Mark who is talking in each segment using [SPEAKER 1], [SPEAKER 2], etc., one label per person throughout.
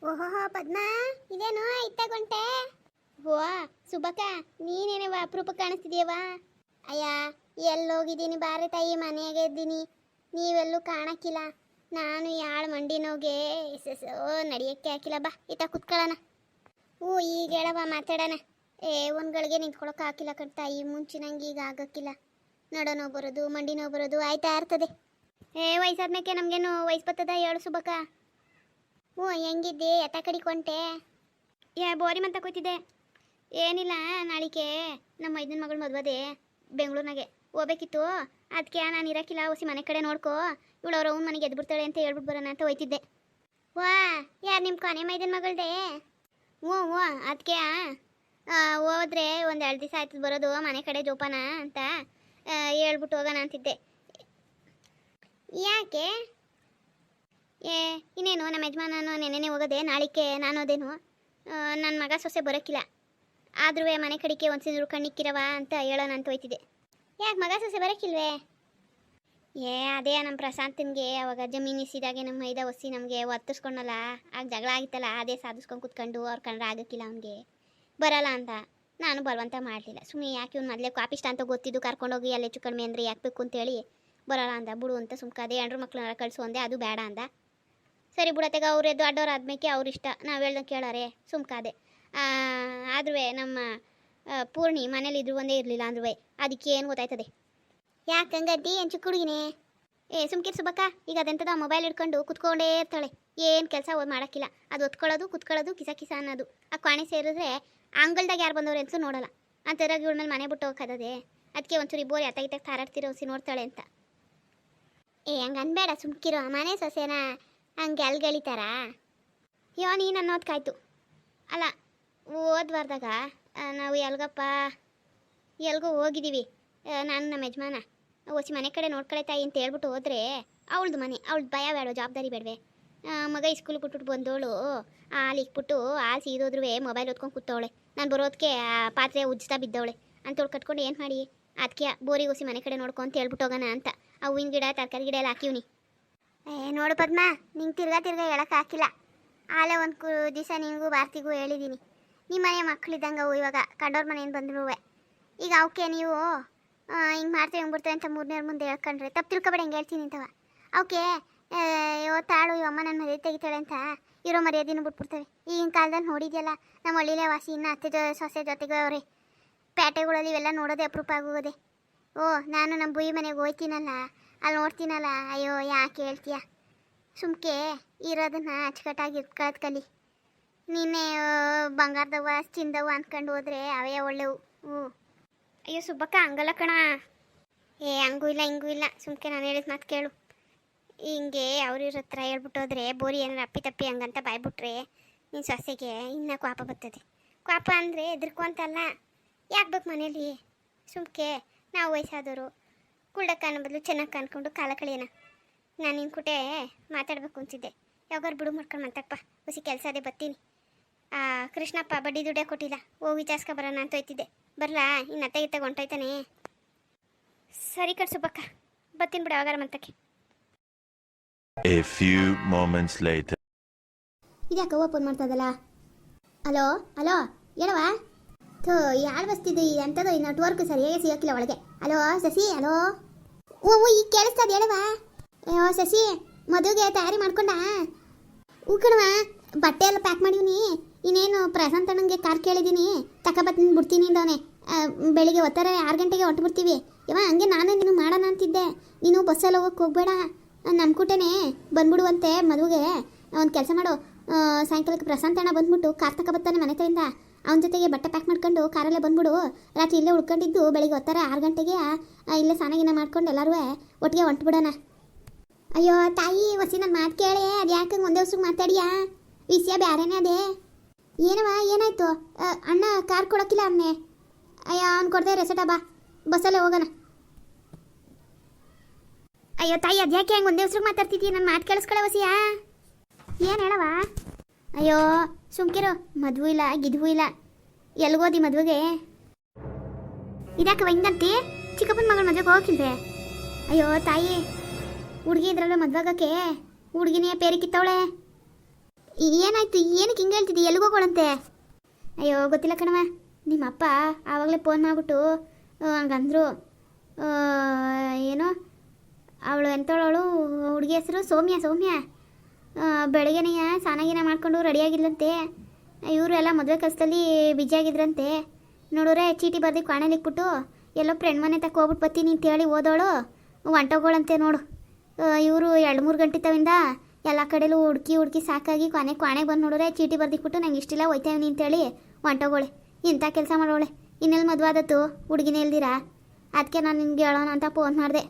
[SPEAKER 1] ಓಹೋ ಪದ್ಮ, ಇದೇನು ಇತ್ತಗೊಂಟೆ? ಓ ಸುಬಕ, ನೀನೇನವ ಅಪರೂಪ ಕಾಣಿಸ್ತಿದ್ಯವ? ಅಯ್ಯ, ಎಲ್ಲೋಗಿದ್ದೀನಿ ಬಾರೆ ತಾಯಿ, ಮನೆಯಾಗೆ ಇದ್ದೀನಿ. ನೀವೆಲ್ಲೂ ಕಾಣಕ್ಕಿಲ್ಲ. ನಾನು ಯಾಳು ಮಂಡಿ ನೋಗೆ ನಡಿಯಕ್ಕೆ ಹಾಕಿಲ್ಲ. ಬಾ ಇತ್ತ ಕುತ್ಕೊಳ್ಳೋಣ. ಈಗ ಹೇಳವ, ಮಾತಾಡೋಣ. ಒಂದು ಗಳಿಗೆ ನಿಂತ್ಕೊಳಕ್ಕೆ ಹಾಕಿಲ್ಲ ಕಣ್ತಾಯಿ, ಮುಂಚಿನಂಗೆ ಈಗ ಆಗಕ್ಕಿಲ್ಲ. ನಡ ನೋವು ಬರೋದು, ಮಂಡಿ ನೋವು ಬರೋದು ಆಯ್ತಾ ಇರ್ತದೆ. ವಯಸ್ಸಾದ್ಮೇಲೆ ನಮಗೇನು ವಯಸ್ಸು ಬರ್ತದ ಹೇಳು ಸುಬಕ? ಹೆಂಗಿದ್ದೆ? ಎತ್ತ ಕಡಿಕೊಂಡೆ? ಬೋರಿ ಮಂತ ಕೂತಿದ್ದೆ. ಏನಿಲ್ಲ, ನಾಳಿಕೆ ನಮ್ಮ ಮೈದನ ಮಗಳು ಮದುವೆ ಬೆಂಗಳೂರಿನಾಗೆ ಹೋಗ್ಬೇಕಿತ್ತು. ಅದಕ್ಕೆ ನಾನು ಇರೋಕ್ಕಿಲ್ಲ, ಹೊಸಿ ಮನೆ ಕಡೆ ನೋಡ್ಕೋ, ಇವಳು ಅವ್ರ ಅವ್ನ ಮನೆಗೆ ಎದ್ಬಿಡ್ತಾಳೆ ಅಂತ ಹೇಳ್ಬಿಟ್ಟು ಬರೋಣ ಅಂತ ಹೋಯ್ತಿದ್ದೆ. ಯಾರು ನಿಮ್ಮ ಕೊನೆ ಮೈದನ ಮಗಳದೇ? ಹ್ಞೂ ಅದಕ್ಕೆ ಹೋದ್ರೆ ಒಂದು 2 ದಿವಸ ಆಯ್ತದ ಬರೋದು, ಮನೆ ಕಡೆ ಜೋಪಾನ ಅಂತ ಹೇಳ್ಬಿಟ್ಟು ಹೋಗೋಣ ಅಂತಿದ್ದೆ. ಯಾಕೆ? ಇನ್ನೇನು ನಮ್ಮ ಯಜಮಾನನು ನೆನ್ನೆನೇ ಹೋಗೋದೆ, ನಾಳಿಕೆ ನಾನು ಅದೇನು ನನ್ನ ಮಗ ಸೊಸೆ ಬರೋಕ್ಕಿಲ್ಲ. ಆದ್ರೂ ಮನೆ ಕಡೆಗೆ ಒಂದ್ಸಿದ್ರು ಕಣ್ಣಿಕ್ಕಿರವ ಅಂತ ಹೇಳೋಣ ಅಂತ ಹೋಯ್ತಿದ್ದೆ. ಯಾಕೆ ಮಗ ಸೊಸೆ ಬರೋಕ್ಕಿಲ್ವೇ? ಅದೇ ನಮ್ಮ ಪ್ರಶಾಂತನಿಗೆ ಅವಾಗ ಜಮೀನು ಇಸಿದಾಗೆ ನಮ್ಮ ಮೈದ ಒಸಿ ನಮಗೆ ಒತ್ತಿಸ್ಕೊಂಡಲ್ಲ, ಆಗ ಜಗಳ ಆಗಿತ್ತಲ್ಲ, ಅದೇ ಸಾಧಿಸ್ಕೊಂಡು ಕುತ್ಕೊಂಡು ಅವ್ರ ಕಂಡ್ರೆ ಆಗೋಕ್ಕಿಲ್ಲ ಅವನಿಗೆ, ಬರಲ್ಲ ಅಂತ. ನಾನು ಬಲವಂತ ಮಾಡಲಿಲ್ಲ. ಸುಮ್ಮನೆ ಯಾಕೆ ಇವ್ನು ಮೊದಲೇ ಕಾಪಿಷ್ಟ ಅಂತ ಗೊತ್ತಿದ್ದು ಕರ್ಕೊಂಡೋಗಿ ಅಲ್ಲಿ ಹೆಚ್ಚು ಕಡಿಮೆ ಅಂದರೆ ಯಾಕೆ ಬೇಕು ಅಂತೇಳಿ ಬರಲ್ಲ ಅಂದ. ಬಿಡು ಅಂತ ಸುಮ್ಕಾದೆ. ಹೆಂಡ್ರು ಮಕ್ಳನ್ನ ಕಳಿಸು ಅಂದೆ, ಅದು ಬೇಡ ಅಂದ. ಸರಿ ಬಿಡತ್ತೆಗ, ಅವ್ರು ಎದ್ದು ಅಡ್ಡೋರು ಆದ್ಮೇಲೆ ಅವ್ರಿಷ್ಟ, ನಾವು ಹೇಳ್ದಂಗೆ ಕೇಳೋರೆ ಸುಮ್ಕಾದೆ. ಆದ್ರೂ ನಮ್ಮ ಪೂರ್ಣಿ ಮನೇಲಿ ಇದ್ರು ಒಂದೇ ಇರಲಿಲ್ಲ ಅಂದ್ರೂ ಅದಕ್ಕೆ ಏನು ಗೊತ್ತಾಯ್ತದೆ. ಯಾಕಂಗಡ್ಡಿ ಏನು ಚಿಕ್ಕ ಹುಡುಗಿನೇ? ಸುಮ್ಕಿರ್ ಸುಬಕ್ಕ, ಈಗ ಅದೆಂತದ ಮೊಬೈಲ್ ಹಿಡ್ಕೊಂಡು ಕುತ್ಕೊಂಡೇ ಇರ್ತಾಳೆ, ಏನು ಕೆಲಸ ಮಾಡೋಕ್ಕಿಲ್ಲ. ಅದು ಒತ್ಕೊಳ್ಳೋದು ಕುತ್ಕೊಳ್ಳೋದು ಕಿಸ ಕಿಸ ಅನ್ನೋದು. ಆ ಕಾಣೆ ಸೇರಿದ್ರೆ ಅಂಗಲ್ದಾಗ ಯಾರು ಬಂದವ್ರೆ ಅಂತ ನೋಡಲ್ಲ. ಅಂತರಾಗಿ ಇವಳ ಮೇಲೆ ಮನೆ ಬಿಟ್ಟು ಹೋಗೋದೇ. ಅದಕ್ಕೆ ಒಂಚೂರು ಬೋರಿ ಅತ್ತಾಗಿತ್ತಾಗ ತಾರಾಡ್ತಿರೋ ಹೊಸಿ ನೋಡ್ತಾಳೆ ಅಂತ. ಹಂಗೆ ಅನ್ಬೇಡ, ಸುಮ್ಕಿರೋ. ಮನೆ ಸೊಸೆನ ಹಂಗೆ ಅಲ್ಗಳಿತಾರ? ನೀನು ಅನ್ನೋದ್ಕಾಯ್ತು. ಅಲ್ಲ, ಹೋದ್ವಾರದಾಗ ನಾವು ಎಲ್ಗೋ ಹೋಗಿದ್ದೀವಿ, ನಾನು ನಮ್ಮ ಯಜಮಾನ ಹೊಸಿ ಮನೆ ಕಡೆ ನೋಡ್ಕೊಳೆ ತಾಯಿ ಅಂತ ಹೇಳ್ಬಿಟ್ಟು ಹೋದ್ರೆ, ಅವಳದು ಮನೆ, ಅವಳದು ಭಯ ಬೇಡ, ಜವಾಬ್ದಾರಿ ಬೇಡವೆ? ಮಗ ಸ್ಕೂಲ್ ಬಿಟ್ಬಿಟ್ಟು ಬಂದವಳು ಹಾಲು ಇಕ್ಬಿಟ್ಟು ಹಾಲು ಸೀದೋದ್ರೂ ಮೊಬೈಲ್ ಹೊತ್ಕೊಂಡು ಕೂತವಳೆ. ನಾನು ಬರೋದಕ್ಕೆ ಪಾತ್ರೆ ಉಜ್ಜಿಸ್ತಾ ಬಿದ್ದವಳೆ ಅಂತೇಳಿ ಕಟ್ಕೊಂಡು ಏನು ಮಾಡಿ, ಅದಕ್ಕೆ ಬೋರಿಗೆ ಹೊಸಿ ಮನೆ ಕಡೆ ನೋಡ್ಕೊ ಅಂತ ಹೇಳ್ಬಿಟ್ಟು ಹೋಗೋಣ ಅಂತ ಆ ಹೂವಿನ ಗಿಡ ತರಕಾರಿ ಗಿಡ ಎಲ್ಲ ಹಾಕಿವ್ನಿ. ನೋಡು ಪದ್ಮ, ನಿಂಗೆ ತಿರ್ಗಾ ಹೇಳಕ್ಕೆ ಹಾಕಿಲ್ಲ. ಆಲೇ ಒಂದು ದಿವಸ ನಿನಗೂ ಭಾರತಿಗೂ ಹೇಳಿದ್ದೀನಿ, ನಿಮ್ಮ ಮನೆ ಮಕ್ಕಳಿದ್ದಂಗೆ ಅವು ಇವಾಗ ಕಂಡೋರ್ ಮನೆಯಿಂದ ಬಂದ್ರು. ಈಗ ಅವಕ್ಕೆ ನೀವು ಹಿಂಗೆ ಮಾಡ್ತೇವೆ ಹಿಂಗೆ ಬಿಡ್ತೇವೆ ಅಂತ 3ನೇ ಮುಂದೆ ಹೇಳ್ಕೊಂಡ್ರೆ ತಪ್ಪು ತಿಳ್ಕೊಬೇಡ. ಹೆಂಗೆ ಹೇಳ್ತೀನಿ ಅಂತವ ಅವಕ್ಕೆ ತಾಳು ಇವಮ್ಮ ನನ್ನ ಮರ್ಯಾದೆ ತೆಗಿತಾಳೆ ಅಂತ ಇರೋ ಮರ್ಯಾದೆನೂ ಬಿಟ್ಬಿಡ್ತೇವೆ. ಈಗಿನ ಕಾಲದಲ್ಲಿ ನೋಡಿದ್ಯಲ್ಲ, ನಮ್ಮ ಹಳ್ಳಿಲೇ ವಾಸಿ ಇನ್ನು ಅತ್ತೆ ಸೊಸೆ ಜೊತೆಗೆ ಅವ್ರೆ ಪೇಟೆಗಳಲ್ಲಿ ಇವೆಲ್ಲ ನೋಡೋದೇ ಅಪರೂಪ ಆಗೋದೆ. ನಾನು ನಮ್ಮ ಬುಯಿ ಮನೆಗೆ ಹೋಯ್ತೀನಲ್ಲ, ಅಲ್ಲಿ ನೋಡ್ತೀನಲ್ಲ, ಅಯ್ಯೋ ಯಾಕೆ ಹೇಳ್ತೀಯ? ಸುಮ್ಕೆ ಇರೋದನ್ನ ಅಚ್ಚುಕಟ್ಟಾಗಿ ಇಟ್ಕೊಳ್ಳೋದು ಕಲಿ. ನೀನೇ ಬಂಗಾರದವ ಚಿಂದವ ಅಂದ್ಕೊಂಡು ಹೋದ್ರೆ ಅವೇ ಒಳ್ಳೆವು. ಅಯ್ಯೋ ಸುಬ್ಬಕ್ಕ, ಹಂಗಲ್ಲ ಕಣ. ಹಂಗೂ ಇಲ್ಲ ಹಿಂಗೂ ಇಲ್ಲ, ಸುಮ್ಕೆ ನಾನು ಹೇಳಿದ ಮಾತು ಕೇಳು. ಹಿಂಗೆ ಅವ್ರಿವ್ರ ಹತ್ರ ಹೇಳ್ಬಿಟ್ಟು ಹೋದ್ರೆ, ಬೋರಿ ಏನಾರು ಅಪ್ಪಿ ತಪ್ಪಿ ಹಂಗಂತ ಬಾಯ್ಬಿಟ್ರೆ ನಿನ್ನ ಸೊಸೆಗೆ ಇನ್ನೂ ಕೋಪ ಬರ್ತದೆ. ಕೋಪ ಅಂದರೆ ಎದುರ್ಕೊಂತಲ್ಲ, ಯಾಕೆ ಬೇಕು ಮನೇಲಿ? ಸುಮ್ಕೆ ನಾವು ವಯಸ್ಸಾದವರು ಕುಳ್ಳಕ್ಕ ಅನ್ನೋ ಬದಲು ಚೆನ್ನಾಗಿ ಕಾಣ್ಕೊಂಡು ಕಾಲ ಕಳಿಯೋಣ. ನಾನು ನಿನ್ನ ಕುಟೆ ಮಾತಾಡ್ಬೇಕು ಅಂತಿದ್ದೆ. ಯಾವಾಗಾರು ಬಿಡು ಮಾಡ್ಕೊಂಡು ಮಂತಪ್ಪ, ಹೊಸಿ ಕೆಲಸ ಅದೇ ಬರ್ತೀನಿ. ಕೃಷ್ಣಪ್ಪ ಬಡ್ಡಿ ದುಡ್ಡೇ ಕೊಟ್ಟಿಲ್ಲ, ಹೋಗಿ ವಿಚಾರಿಸ್ಕೊ ಬರೋಣ ಅಂತ ಹೋಯ್ತಿದ್ದೆ. ಬರಲಾ? ಇನ್ನು ಅತ್ತೆಗೆ ಹೊಂಟೋಯ್ತಾನೆ. ಸರಿ ಕಟ್ಸುಬ್ಬಕ್ಕ, ಬರ್ತೀನಿ ಬಿಡು ಯಾವಾಗಾರ ಮಂತಕ್ಕೆ.
[SPEAKER 2] A few moments later.
[SPEAKER 1] ಇದ್ಯಾಕೆ ಅವ್ವ ಫೋನ್ ಮಾಡ್ತದಲ್ಲ? ಹಲೋ ಹೇಳವ. ಯಾರು ಬಸ್ತಿದ್ದು ಎಂಥದ್ದು ಈ ನೆಟ್ವರ್ಕ್ ಸರಿಯಾಗಿ ಸಿಗೋಕ್ಕಿಲ್ಲ ಒಳಗೆ. Hello Shashi, hello. ಈಗ ಕೇಳಿಸ್ತದ ಹೇಳವ. ಶಶಿ, ಮದುವೆಗೆ ತಯಾರಿ ಮಾಡ್ಕೊಂಡ? ಕಣವ, ಬಟ್ಟೆ ಎಲ್ಲ ಪ್ಯಾಕ್ ಮಾಡಿವ್ನಿ. ಇನ್ನೇನು ಪ್ರಶಾಂತ್ ಅಣ್ಣಂಗೆ ಕಾರ್ ಕೇಳಿದ್ದೀನಿ, ತಗೊಬತ್ತೀನಿ ಬಿಡ್ತೀನಿ ಅಂದವನೆ. ಬೆಳಿಗ್ಗೆ 6 ಗಂಟೆಗೆ ಹೊಟ್ಟು ಬಿಡ್ತೀವಿ. ಹಂಗೆ ನಾನು ನೀನು ಮಾಡೋಣ ಅಂತಿದ್ದೆ. ನೀನು ಬಸ್ಸಲ್ಲಿ ಹೋಗ್ಬೇಡ, ನಮ್ಮ ಕೂಟನೇ ಬಂದ್ಬಿಡುವಂತೆ ಮದುವೆಗೆ. ಒಂದು ಕೆಲಸ ಮಾಡು, ಸಾಯಂಕಾಲಕ್ಕೆ ಪ್ರಶಾಂತ್ ಅಣ್ಣ ಬಂದ್ಬಿಟ್ಟು ಕಾರ್ ತಗೊಬತ್ತಾನೆ ಮನೆ ಕಡೆಯಿಂದ. ಅವನ ಜೊತೆಗೆ ಬಟ್ಟೆ ಪ್ಯಾಕ್ ಮಾಡ್ಕೊಂಡು ಕಾರಲ್ಲೇ ಬಂದ್ಬಿಡು. ರಾತ್ರಿ ಇಲ್ಲೇ ಉಳ್ಕೊಂಡಿದ್ದು ಬೆಳಿಗ್ಗೆ 6 ಗಂಟೆಗೆ ಇಲ್ಲೇ ಸ್ನಾನ ಮಾಡ್ಕೊಂಡು ಎಲ್ಲರೂ ಒಟ್ಟಿಗೆ ಹೊಂಟ್ಬಿಡೋಣ. ಅಯ್ಯೋ ತಾಯಿ, ಹೊಸಿ ನನ್ನ ಮಾತು ಕೇಳಿ. ಅದು ಯಾಕೆ ಒಂದೇ ವರ್ಷಕ್ಕೆ ಮಾತಾಡಿಯಾ? ವಿಷಯ ಬೇರೆನೇ ಅದೇ. ಏನವ, ಏನಾಯ್ತು? ಅಣ್ಣ ಕಾರ್ ಕೊಡೋಕ್ಕಿಲ್ಲ ಅವನ್ನೇ. ಅಯ್ಯೋ ಅವ್ನು ಕೊಡದೆ ರೆಸೆಟ, ಬಾ ಬಸ್ಸಲ್ಲೇ ಹೋಗೋಣ. ಅಯ್ಯೋ ತಾಯಿ, ಅದ್ಯಾಕೆ ಹಂಗೆ ಒಂದೇ ಹೆಸ್ರಿಗೆ ಮಾತಾಡ್ತಿದ್ದೀಯ? ನನ್ನ ಮಾತು ಕೇಳಿಸ್ಕೊಳ್ಳೋ ವಸಿಯಾ? ಏನು ಹೇಳವ? ಅಯ್ಯೋ ಸುಮ್ಕಿರೋ, ಮದುವೆ ಇಲ್ಲ ಗಿದ್ವು ಇಲ್ಲ. ಎಲ್ಗೋದಿ ಮದುವೆಗೆ? ಇದ್ಯಾಕೆ ಹಿಂಗಂತಿ? ಚಿಕ್ಕಪ್ಪನ ಮಗಳ ಮದುವೆಗೆ ಹೋಗಿಲ್ವೇ? ಅಯ್ಯೋ ತಾಯಿ, ಹುಡುಗಿ ಇದ್ರಲ್ಲ ಮದುವಾಗಕ್ಕೆ ಹುಡುಗಿನೇ ಪೇರಿ ಕಿತ್ತವಳೆ. ಏನಾಯ್ತು? ಏನಕ್ಕೆ ಹಿಂಗೆ ಹೇಳ್ತಿದ್ದಿ? ಎಲ್ಲಿಗೆ ಹೋಗೋಳಂತೆ? ಅಯ್ಯೋ ಗೊತ್ತಿಲ್ಲ ಕಣವ. ನಿಮ್ಮಪ್ಪ ಆವಾಗಲೇ ಫೋನ್ ಮಾಡಿಬಿಟ್ಟು ಹಂಗಂದ್ರು. ಏನೋ ಅವಳು ಎಂಥವಳು ಹುಡುಗಿ ಹೆಸರು ಸೌಮ್ಯ. ಬೆಳಗ್ಗೆನೇ ಸ್ನಾನ ಮಾಡ್ಕೊಂಡು ರೆಡಿಯಾಗಿದ್ಲಂತೆ. ಇವರು ಎಲ್ಲ ಮದುವೆ ಕೆಲಸದಲ್ಲಿ ಆಗಿದ್ರಂತೆ. ನೋಡಿದ್ರೆ ಚೀಟಿ ಬರ್ದು ಕಾಣಲಿಕ್ಬಿಟ್ಟು ಎಲ್ಲೋ ಫ್ರೆಂಡ್ ಮನೆ ತಕ್ಕ ಹೋಗ್ಬಿಟ್ಟು ಬರ್ತೀನಿ ಅಂತೇಳಿ ಓದೋಳು ಹೊಂಟೋಗೋಳಂತೆ ನೋಡು. ಇವರು 2-3 ಗಂಟೆ ತವಿಂದ ಎಲ್ಲ ಕಡೆಲೂ ಹುಡುಕಿ ಸಾಕಾಗಿ ಕೊನೆಗೆ ಬಂದು ನೋಡಿದ್ರೆ ಚೀಟಿ ಬರ್ದಿಕ್ಬಿಟ್ಟು ನಂಗೆ ಇಷ್ಟಿಲ್ಲ ಹೋಯ್ತೇವನಿ ಅಂತೇಳಿ ಹೊಂಟೋಗೋಳೆ. ಇಂಥ ಕೆಲಸ ಮಾಡೋಳೆ. ಇನ್ನೆಲ್ಲಿ ಮದುವೆ ಆದತ್ತು ಹುಡುಗಿನೇ ಇಲ್ದಿರಾ? ಅದಕ್ಕೆ ನಾನು ನಿನ್ಗೆ ಹೇಳೋಣ ಅಂತ ಫೋನ್ ಮಾಡಿದೆ.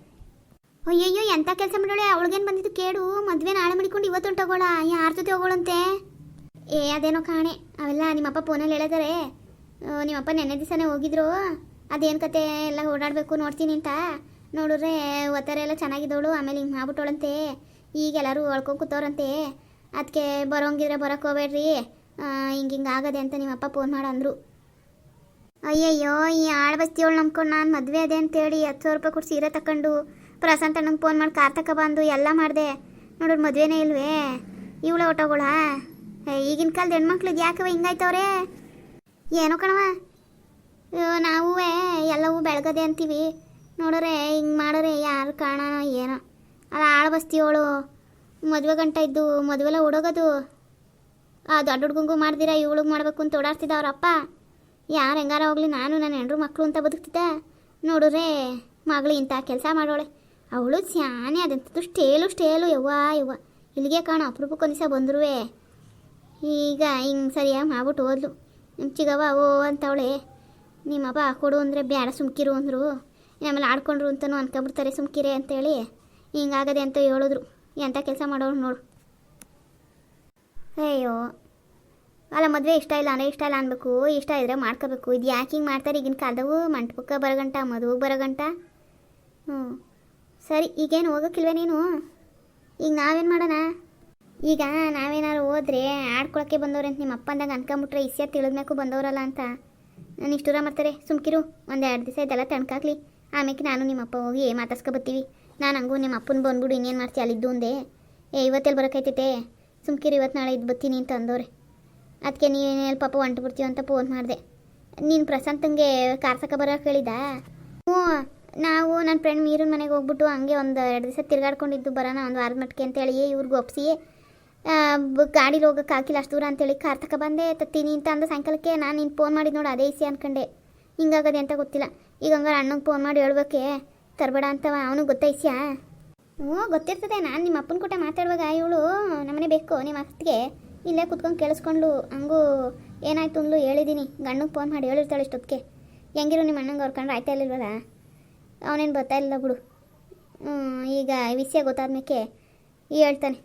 [SPEAKER 1] ಅಯ್ಯಯ್ಯೋ ಎಂಥ ಕೆಲಸ ಮಾಡೋಳೆ? ಅವಳಿಗೇನು ಬಂದಿದ್ದು ಕೇಡು? ಮದುವೆ ನಾಳೆ ಮಾಡಿಕೊಂಡು ಇವತ್ತು ಹೊಂಟೋಗೋಳ? ಯಾರ ಜೊತೆ ಹೋಗೋಳಂತೆ? ಅದೇನೋ ಕಾಣೆ. ಅವೆಲ್ಲ ನಿಮ್ಮಪ್ಪ ಫೋನಲ್ಲಿ ಹೇಳಿದಾರೆ. ನಿಮ್ಮಪ್ಪ ನೆನ್ನೆ ದಿವಸನೇ ಹೋಗಿದ್ರು. ಅದೇನು ಕತೆ ಎಲ್ಲ ಓಡಾಡಬೇಕು ನೋಡ್ತೀನಿ ಅಂತ. ನೋಡಿದ್ರೆ ಒತ್ತಾರೆ ಎಲ್ಲ ಚೆನ್ನಾಗಿದ್ದವಳು. ಆಮೇಲೆ ಹಿಂಗೆ ಮಾಡ್ಬಿಟ್ಟೋಳಂತೆ. ಈಗೆಲ್ಲರೂ ಹೊಳ್ಕೊಂಡು ಕೂತವ್ರಂತೆ. ಅದಕ್ಕೆ ಬರೋಂಗಿದ್ರೆ ಬರೋಕ್ಕೆ ಹೋಗ್ಬೇಡ್ರಿ, ಹಿಂಗೆ ಆಗದೆ ಅಂತ ನಿಮ್ಮಪ್ಪ ಫೋನ್ ಮಾಡಂದ್ರು. ಅಯ್ಯಯ್ಯೋ ಈ ಆಳ್ಬಸ್ತಿಯವಳು ನಂಬ್ಕೊಂಡು ನಾನು ಮದುವೆ ಅದೇ ಅಂತೇಳಿ 10,000 ರೂಪಾಯಿ ಕೊಟ್ಟು ಸೀರೆ ತಗೊಂಡು ಪ್ರಶಾಂತ್ ಅಣ್ಣಂಗೆ ಫೋನ್ ಮಾಡಿ ಕಾರ್ ತಗೊಬಂದು ಎಲ್ಲ ಮಾಡಿದೆ. ನೋಡ್ರಿ ಮದುವೆನೇ ಇಲ್ವೇ? ಇವಳ ಹೊಟ್ಟೋಗೋಳ? ಈಗಿನ ಕಾಲದ ಹೆಣ್ಮಕ್ಳಿಗೆ ಯಾಕವ ಹಿಂಗಾಯ್ತವ್ರೆ? ಏನೋ ಕಣವ, ನಾವು ಎಲ್ಲವೂ ಬೆಳಗದೆ ಅಂತೀವಿ. ನೋಡ್ರೆ ಹಿಂಗೆ ಮಾಡೋರೆ ಯಾರು ಕಾಣೋ ಏನೋ. ಅಲ್ಲ ಆಳ್ಬಸ್ತಿಯವಳು ಮದುವೆ ಗಂಟ ಇದ್ದು ಮದುವೆಲ್ಲ ಹುಡುಗೋದು. ಆ ದೊಡ್ಡ ಹುಡುಗಂಗೂ ಮಾಡ್ದಿರ ಇವಳಿಗೆ ಮಾಡಬೇಕು ಅಂತ ಓಡಾಡ್ತಿದ್ದ ಅವ್ರಪ್ಪ. ಯಾರು ಹೆಂಗಾರ ಹೋಗ್ಲಿ, ನಾನು ನನ್ನ ಹೆಂಡ್ರು ಮಕ್ಕಳು ಅಂತ ಬದುಕ್ತಿದ್ದ. ನೋಡಿದ್ರೆ ಮಗಳು ಇಂಥ ಕೆಲಸ ಮಾಡೋಳೆ. ಅವಳು ಸ್ಯಾನೆ ಅದಂಥದ್ದು ಸ್ಟೇಲು ಯವ್ವ ಇಲ್ಲಿಗೆ ಕಾಣೋ. ಅಪರೂಪಕ್ಕೊಂದು ದಿವಸ ಬಂದ್ರು. ಈಗ ಹಿಂಗೆ ಸರಿಯಾಗಿ ಮಾಡ್ಬಿಟ್ಟು ಹೋದ್ಲು. ನಿಮ್ಮ ಚಿಗವ ಓ ಅಂತವಳೆ. ನಿಮ್ಮಪ್ಪ ಕೊಡು ಅಂದರೆ ಬೇಡ ಸುಮ್ಕಿರು ಅಂದರು. ಆಮೇಲೆ ಆಡ್ಕೊಂಡ್ರು ಅಂತಲೂ ಅನ್ಕೊಬಿಡ್ತಾರೆ ಸುಮ್ಕಿರೆ ಅಂತೇಳಿ ಹಿಂಗಾಗದೆ ಅಂತ ಹೇಳಿದ್ರು. ಎಂಥ ಕೆಲಸ ಮಾಡೋರು ನೋಡು. ಅಯ್ಯೋ ಅಲ್ಲ, ಮದುವೆ ಇಷ್ಟ ಇಲ್ಲ ಅನ್ಬೇಕು. ಇಷ್ಟ ಇದ್ರೆ ಮಾಡ್ಕೋಬೇಕು. ಇದು ಯಾಕೆ ಹಿಂಗೆ ಮಾಡ್ತಾರೆ ಈಗಿನ ಕಾಲದವು? ಮಂಟಪಕ್ಕೆ ಬರೋಗಂಟ, ಮದುವೆಗೆ ಬರೋಗಂಟ. ಸರಿ, ಈಗೇನು ಹೋಗೋಕ್ಕಿಲ್ವೇ ನೀನು? ಈಗ ನಾವೇನು ಮಾಡೋಣ? ಈಗ ನಾವೇನಾದ್ರು ಹೋದ್ರೆ ಆಡ್ಕೊಳಕ್ಕೆ ಬಂದವ್ರೆ ಅಂತ ನಿಮ್ಮ ಅಪ್ಪ ಅಂದಾಗ ಅನ್ಕೊಂಬಿಟ್ರೆ ಇಸ್ಯ ತಿಳಿದ್ಮೇಕು ಬಂದವರಲ್ಲ ಅಂತ ನಾನು ಇಷ್ಟು ದೂರ ಮಾಡ್ತಾರೆ. ಸುಮ್ಕಿರು, 1-2 ದಿವಸ ಇದೆಲ್ಲ ತಣ್ಕಾಕ್ಲಿ. ಆಮೇಲೆ ನಾನು ನಿಮ್ಮಪ್ಪ ಹೋಗಿ ಮಾತಾಡ್ಸ್ಕೊಬತ್ತೀವಿ. ನಾನು ಹಂಗೂ ನಿಮ್ಮ ಅಪ್ಪನ ಬಂದ್ಬಿಡು ಇನ್ನೇನು ಮಾಡ್ತೀಯ ಅಲ್ಲಿದ್ದು ಅಂದೆ. ಇವತ್ತೆಲ್ಲಿ ಬರೋಕೈತೈತೆ? ಸುಮ್ಕಿರು, ಇವತ್ತು ನಾಳೆ ಇದು ಬತ್ತೀನಿ ಅಂತ ಅಂದವ್ರೆ. ಅದಕ್ಕೆ ನೀನೇನು ಪಾಪ ಹೊಂಟು ಬಿಡ್ತೀವಿ ಅಂತ ಫೋನ್ ಮಾಡಿದೆ. ನೀನು ಪ್ರಶಾಂತಂಗೆ ಕಾರ್ ತಕ ಬರೋಕೆ ಹೇಳಿದ? ಹ್ಞೂ, ನಾವು ನನ್ನ ಫ್ರೆಂಡ್ ಮೀರನ ಮನೆಗೆ ಹೋಗ್ಬಿಟ್ಟು ಹಂಗೆ 1-2 ದಿವಸ ತಿರ್ಗಾಡ್ಕೊಂಡಿದ್ದು ಬರೋಣ, 1 ವಾರದ ಮಟ್ಟಿಗೆ ಅಂತೇಳಿ ಇವ್ರಿಗೆ ಒಪ್ಸಿ ಗಾಡೀಲಿ ಹೋಗೋಕೆ ಹಾಕಿಲ್ಲ ಅಷ್ಟು ದೂರ ಅಂತೇಳಿ ಕಾರ್ ತಕ ಬಂದೆ. ತತ್ತೀನಿ ಅಂತ ಅಂದ ಸಾಯಂಕಾಲಕ್ಕೆ ನಾನು ನಿನ್ನ ಫೋನ್ ಮಾಡಿದ್ದು ನೋಡು, ಅದೇ ಇಸಿ ಅನ್ಕೊಂಡೆ. ಹಿಂಗಾಗದೆ ಅಂತ ಗೊತ್ತಿಲ್ಲ. ಈಗ ಹಂಗಾರೆ ಅಣ್ಣಂಗೆ ಫೋನ್ ಮಾಡಿ ಹೇಳ್ಬೇಕೆ ತರಬೇಡ ಅಂತವ. ಅವನು ಗೊತ್ತಾಯ್ಸ್ಯಾ? ಹ್ಞೂ ಗೊತ್ತಿರ್ತದೆ. ನಾನು ನಿಮ್ಮ ಅಪ್ಪನ ಕೂಟ ಮಾತಾಡುವಾಗ ಇವಳು ನಮ್ಮನೆ ಬೇಕು ನಿಮ್ಮ ಅತ್ತಿಗೆ ಇಲ್ಲೇ ಕುತ್ಕೊಂಡು ಕೇಳಿಸ್ಕೊಂಡು ಹಂಗೂ ಏನಾಯ್ತು ಅಂದ್ಲು ಹೇಳಿದ್ದೀನಿ. ಗಂಡಂಗೆ ಫೋನ್ ಮಾಡಿ ಹೇಳಿರ್ತಾಳೆ ಇಷ್ಟೊತ್ತಿಗೆ. ಹೆಂಗಿರು ನಿಮ್ಮ ಅಣ್ಣಂಗೆ ಅವ್ರು ಆಯ್ತಾ ಇರಲಿಲ್ವಲ್ಲ? ಅವನೇನು ಗೊತ್ತಾಯಿಲ್ಲ ಬಿಡು. ಈಗ ವಿಷಯ ಗೊತ್ತಾದ್ಮೇಲೆ ಹೇಳ್ತಾನೆ.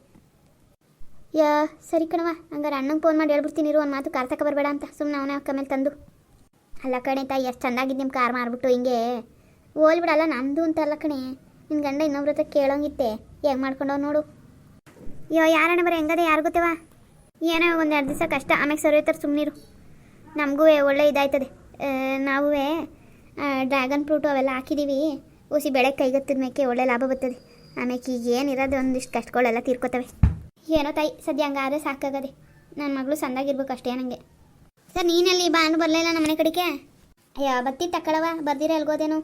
[SPEAKER 1] ಸರಿ ಕಣವ, ಹಂಗಾರೆ ಅಣ್ಣಂಗೆ ಫೋನ್ ಮಾಡಿ ಹೇಳ್ಬಿಡ್ತೀನಿ ಇರು, ಒಂದು ಮಾತು ಕಾರ್ ತಕ ಬರಬೇಡ ಅಂತ. ಸುಮ್ಮನೆ ಅವನೇ ಅಕ್ಕ ಮೇಲೆ ತಂದು. ಅಲ್ಲ ಕಣೆ ತಾಯಿ, ಎಷ್ಟು ಚೆಂದಾಗಿದ್ದು ನಿಮ್ಮ ಕಾರ್ ಮಾರ್ಬಿಟ್ಟು ಹಿಂಗೆ ಹೋಲ್ಬಿಡಲ್ಲ. ನಮ್ಮದು ಅಂತ ಅಲ್ಲ ಕಣೆ, ನಿನ್ನ ಗಂಡ ಇನ್ನೊಬ್ರ ಹತ್ರ ಕೇಳೋಂಗಿತ್ತೆ. ಹೆಂಗೆ ಮಾಡ್ಕೊಂಡವ್ ನೋಡು. ಯಾರಣ್ಣ ಬರೀ ಹೆಂಗದೆ ಯಾರು ಗೊತ್ತೇವ? ಏನೋ 1-2 ದಿವಸ ಕಷ್ಟ, ಆಮೇಲೆ ಸರಿ ಹೋಯ್ತಾರೆ ಸುಮ್ಮನಿರು. ನಮಗೂ ಒಳ್ಳೆ ಇದಾಯ್ತದೆ. ನಾವೂ ಡ್ರ್ಯಾಗನ್ ಫ್ರೂಟು ಅವೆಲ್ಲ ಹಾಕಿದ್ದೀವಿ. ಹುಸಿ ಬೆಳೆ ಕೈಗತ್ತಿದ ಮೇಕೆ ಒಳ್ಳೆ ಲಾಭ ಬರ್ತದೆ. ಆಮೇಲೆ ಈಗ ಏನಿರೋದು ಒಂದಿಷ್ಟು ಕಷ್ಟಗಳೆಲ್ಲ ತೀರ್ಕೋತವೆ. ಏನೋ ತಾಯಿ, ಸದ್ಯ ಹಂಗಾದ್ರೆ ಸಾಕಾಗದೆ. ನನ್ನ ಮಗಳು ಸಂದಾಗಿರ್ಬೇಕು ಅಷ್ಟೇ ನನಗೆ. ಸರ್ ನೀನಲ್ಲಿ ಬಾನು ಬರಲಿಲ್ಲ ನಮ್ಮ ಮನೆ ಕಡೆಗೆ? ಅಯ್ಯೋ ಬತ್ತಿ ತಕ್ಕಳವ, ಬರ್ದಿರ ಅಲ್ಗೋದೇನು?